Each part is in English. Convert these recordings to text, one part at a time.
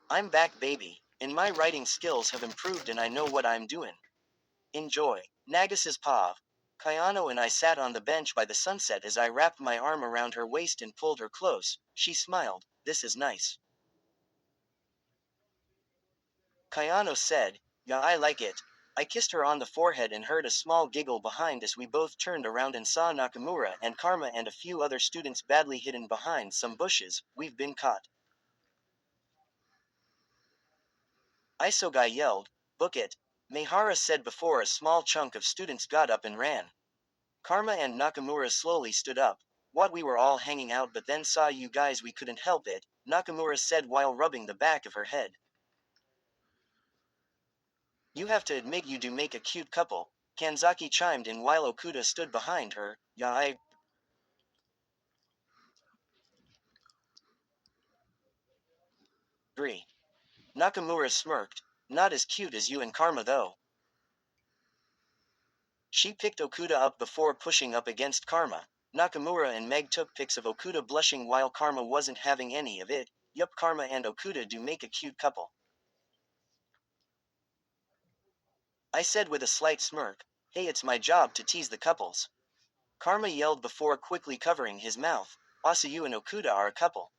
I'm back, baby, and my writing skills have improved and I know what I'm doing. Enjoy. Nagasa's paw. Kayano and I sat on the bench by the sunset as I wrapped my arm around her waist and pulled her close. She smiled. This is nice. Kayano said, Yeah, I like it. I kissed her on the forehead and heard a small giggle behind as we both turned around and saw Nakamura and Karma and a few other students badly hidden behind some bushes. We've been caught. Isogai yelled, Book it. Meihara said before a small chunk of students got up and ran. Karma and Nakamura slowly stood up. What, we were all hanging out but then saw you guys, we couldn't help it, Nakamura said while rubbing the back of her head. You have to admit you do make a cute couple, Kanzaki chimed in while Okuda stood behind her. Yeah, I agree. Nakamura smirked. Not as cute as you and Karma though. She picked Okuda up before pushing up against Karma. Nakamura and Meg took pics of Okuda blushing while Karma wasn't having any of it. Yup, Karma and Okuda do make a cute couple, I said with a slight smirk. Hey, it's my job to tease the couples. Karma yelled before quickly covering his mouth. Asayu and Okuda are a couple.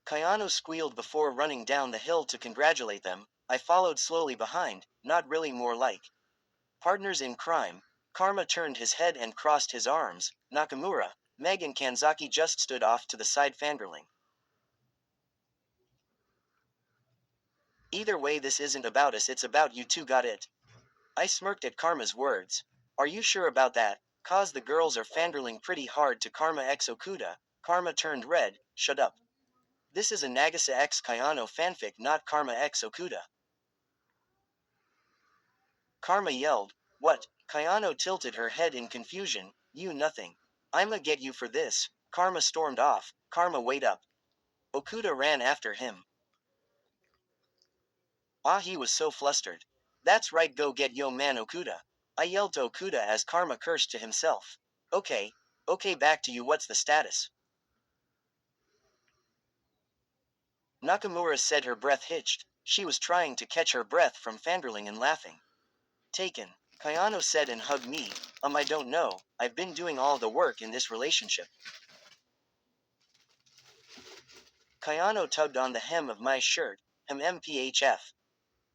Kayano squealed before running down the hill to congratulate them. I followed slowly behind, not really, more like partners in crime. Karma turned his head and crossed his arms. Nakamura, Meg and Kanzaki just stood off to the side fangirling. Either way, this isn't about us, it's about you two, got it? I smirked at Karma's words. Are you sure about that? Cause the girls are fangirling pretty hard to Karma x Okuda. Karma turned red. Shut up. This is a Nagisa x Kayano fanfic, not Karma x Okuda. Karma yelled. What? Kayano tilted her head in confusion. You nothing. I'ma get you for this. Karma stormed off. Karma, wait up. Okuda ran after him. He was so flustered. That's right, go get yo man Okuda. I yelled to Okuda as Karma cursed to himself. Okay, back to you, what's the status? Nakamura said, her breath hitched. She was trying to catch her breath from fangirling and laughing. Taken. Kayano said and hugged me. I don't know, I've been doing all the work in this relationship. Kayano tugged on the hem of my shirt. MPHF.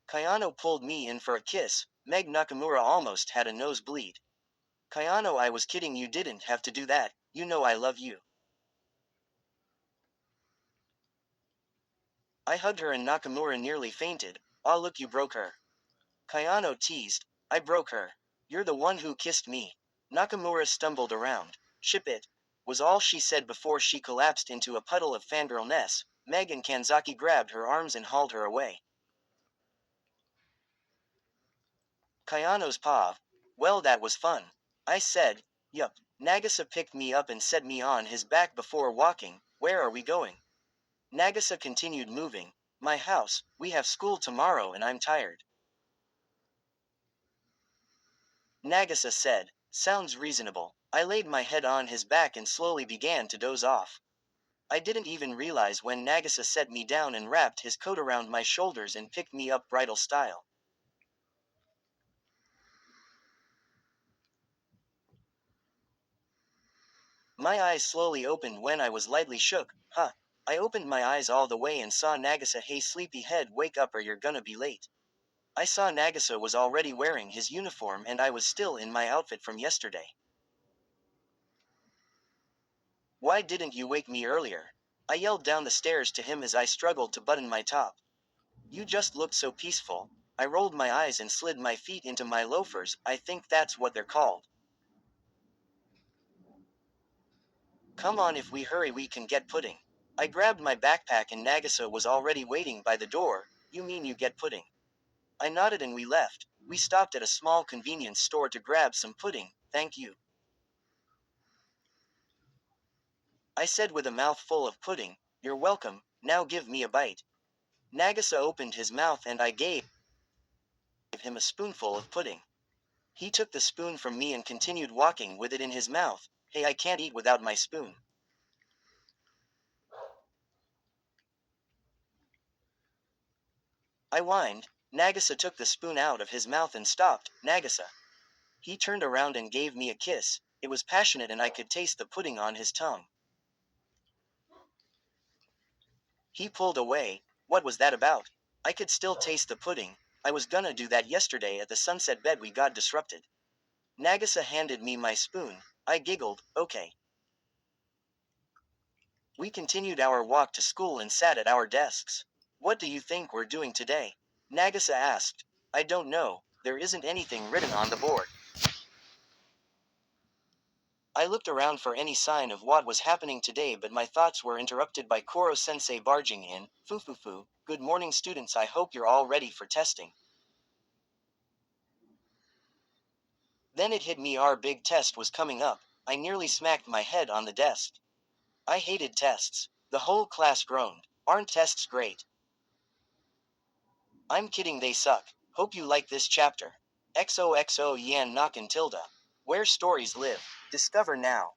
Kayano pulled me in for a kiss. Meg Nakamura almost had a nosebleed. Kayano, I was kidding, you didn't have to do that, you know I love you. I hugged her and Nakamura nearly fainted. Look, you broke her. Kayano teased. I broke her. You're the one who kissed me. Nakamura stumbled around. Ship it, was all she said before she collapsed into a puddle of fangirlness. Meg and Kanzaki grabbed her arms and hauled her away. Kayano's paw. Well, that was fun. I said. Yup. Nagisa picked me up and set me on his back before walking. Where are we going? Nagisa continued moving. My house, we have school tomorrow and I'm tired. Nagisa said. Sounds reasonable. I laid my head on his back and slowly began to doze off. I didn't even realize when Nagisa set me down and wrapped his coat around my shoulders and picked me up bridal style. My eyes slowly opened when I was lightly shook. I opened my eyes all the way and saw Nagisa. Hey sleepyhead, wake up or you're gonna be late. I saw Nagisa was already wearing his uniform and I was still in my outfit from yesterday. Why didn't you wake me earlier? I yelled down the stairs to him as I struggled to button my top. You just looked so peaceful. I rolled my eyes and slid my feet into my loafers, I think that's what they're called. Come on, if we hurry we can get pudding. I grabbed my backpack and Nagisa was already waiting by the door. You mean you get pudding? I nodded and we left. We stopped at a small convenience store to grab some pudding. Thank you, I said with a mouth full of pudding. You're welcome, now give me a bite. Nagisa opened his mouth and I gave him a spoonful of pudding. He took the spoon from me and continued walking with it in his mouth. Hey, I can't eat without my spoon. I whined. Nagisa took the spoon out of his mouth and stopped. Nagisa. He turned around and gave me a kiss. It was passionate and I could taste the pudding on his tongue. He pulled away. What was that about? I could still taste the pudding. I was gonna do that yesterday at the sunset bed. We got disrupted. Nagisa handed me my spoon. I giggled. Okay. We continued our walk to school and sat at our desks. What do you think we're doing today? Nagisa asked. I don't know. There isn't anything written on the board. I looked around for any sign of what was happening today, but my thoughts were interrupted by Koro-sensei barging in. Fufufu, good morning students, I hope you're all ready for testing. Then it hit me, our big test was coming up. I nearly smacked my head on the desk. I hated tests. The whole class groaned. Aren't tests great? I'm kidding, they suck. Hope you like this chapter. XOXO Yan Nakan Tilda. Where stories live. Discover now.